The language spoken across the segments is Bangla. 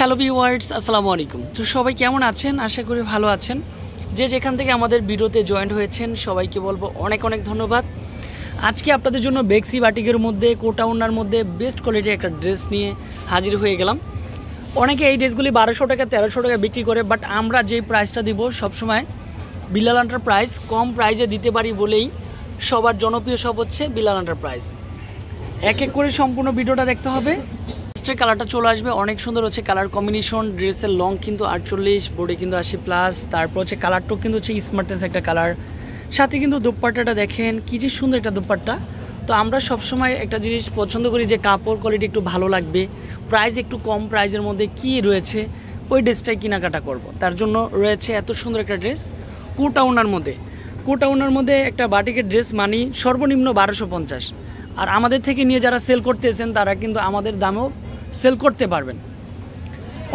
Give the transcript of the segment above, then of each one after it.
হ্যালো ভিউয়ার্স, আসসালামু আলাইকুম। তো সবাই কেমন আছেন? আশা করি ভালো আছেন। যে যেখান থেকে আমাদের ভিডিওতে জয়েন্ট হয়েছেন সবাইকে বলবো অনেক অনেক ধন্যবাদ। আজকে আপনাদের জন্য বেক্সি বাটিকের মধ্যে কোটা ওড়নার মধ্যে বেস্ট কোয়ালিটির একটা ড্রেস নিয়ে হাজির হয়ে গেলাম। অনেকে এই ড্রেসগুলি 1200 টাকা 1300 টাকা বিক্রি করে, বাট আমরা যেই প্রাইসটা দিব সবসময় বিলাল এন্টারপ্রাইজ কম প্রাইসে দিতে পারি বলেই সবার জনপ্রিয় সব হচ্ছে বিলাল এন্টারপ্রাইজ। এক এক করে সম্পূর্ণ ভিডিওটা দেখতে হবে। কালারটা চলে আসবে, অনেক সুন্দর হচ্ছে কালার কম্বিনেশন। ড্রেসের লং কিন্তু 48, বডি কিন্তু 80+। তারপর হচ্ছে কালারটাও কিন্তু হচ্ছে স্মার্টনেস একটা কালার। সাথে কিন্তু দুপাট্টাটা দেখেন কি যে সুন্দর একটা দুপাট্টা। তো আমরা সবসময় একটা জিনিস পছন্দ করি যে কাপড় কোয়ালিটি একটু ভালো লাগবে, প্রাইস একটু কম প্রাইসের মধ্যে কি রয়েছে ওই ড্রেসটাই কেনাকাটা করব। তার জন্য রয়েছে এত সুন্দর একটা ড্রেস কোটা ওড়নার মধ্যে। কোটা ওড়নার মধ্যে একটা বাটিকের ড্রেস মানি সর্বনিম্ন 1250। আর আমাদের থেকে নিয়ে যারা সেল করতেছেন তারা কিন্তু আমাদের দামেও সেল করতে পারবেন।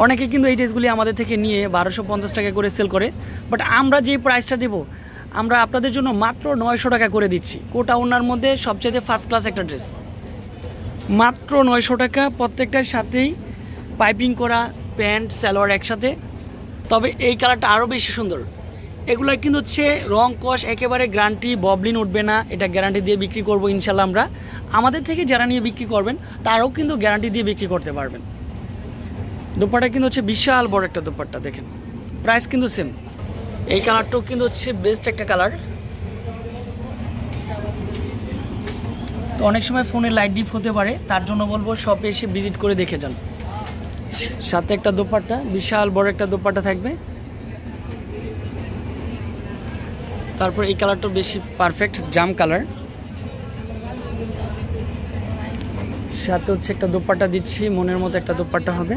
অনেকে কিন্তু এই ড্রেসগুলি আমাদের থেকে নিয়ে 1250 টাকা করে সেল করে, বাট আমরা যে প্রাইসটা দেব আমরা আপনাদের জন্য মাত্র 900 টাকা করে দিচ্ছি। কোটা ওড়নার মধ্যে সবচেয়ে ফার্স্ট ক্লাস একটা ড্রেস, মাত্র 900 টাকা। প্রত্যেকটার সাথেই পাইপিং করা প্যান্ট সালোয়ার একসাথে। তবে এই কালারটা আরও বেশি সুন্দর। এগুলো কিন্তু হচ্ছে রং কস একেবারে গ্যারান্টি, ববলিন উঠবে না, এটা গ্যারান্টি দিয়ে বিক্রি করবো ইনশাল্লাহ। আমরা আমাদের থেকে যারা নিয়ে বিক্রি করবেন তারাও কিন্তু গ্যারান্টি দিয়ে বিক্রি করতে পারবেন। দোপাট্টা কিন্তু হচ্ছে বিশাল বড় একটা দোপাট্টা, দেখেন প্রাইস কিন্তু সেম। এই কালারটাও কিন্তু হচ্ছে বেস্ট একটা কালার। তো অনেক সময় ফোনে লাইট ডিপ হতে পারে, তার জন্য বলবো শপে এসে ভিজিট করে দেখে যান। সাথে একটা দোপাট্টা, বিশাল বড় একটা দোপাট্টা থাকবে। তারপর এই কালারটা বেশি পারফেক্ট জাম কালার। সাথে হচ্ছে একটা দোপাট্টা দিচ্ছি, মনের মতো একটা দোপাট্টা হবে।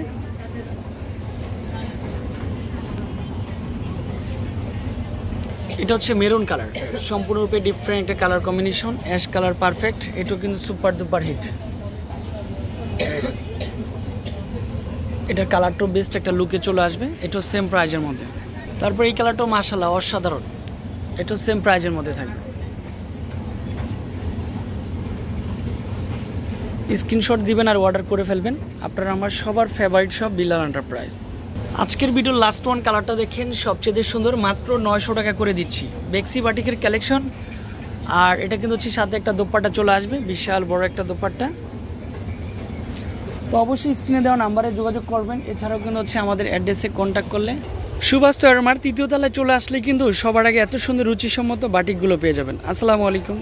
এটা হচ্ছে মেরুন কালার, সম্পূর্ণরূপে ডিফারেন্ট একটা colour combination, ash colour perfect. এটাও কিন্তু সুপার ডুপার হিট। এটার কালারটাও বেস্ট একটা লুকে চলে আসবে, এটাও সেম প্রাইজের মধ্যে। তারপর এই কালারটাও মাশাআল্লাহ অসাধারণ, এটাও সেম প্রাইজের মধ্যে থাকবে। স্ক্রিনশট দিবেন আর অর্ডার করে ফেলবেন। আপনারা আমার সবার ফেভারিট সব বিলাল এন্টারপ্রাইজ। আজকের ভিডিওর লাস্ট ওয়ান কালারটা দেখেন সবচেয়ে সুন্দর, মাত্র 900 টাকা করে দিচ্ছি। বেক্সি বাটিকের কালেকশন। আর এটা কিন্তু হচ্ছে সাথে একটা দোপাট্টা চলে আসবে, বিশাল বড় একটা দোপাট্টা। তো অবশ্যই স্ক্রিনে দেওয়া নাম্বারে যোগাযোগ করবেন। এছাড়াও কিন্তু হচ্ছে আমাদের অ্যাড্রেসে কন্ট্যাক্ট করলে সুভাষ তৈরমার 3য় তলায় চলে আসলে কিন্তু সবার আগে এত সুন্দর রুচিসম্মত বাটিকগুলো পেয়ে যাবেন। আসসালামু আলাইকুম।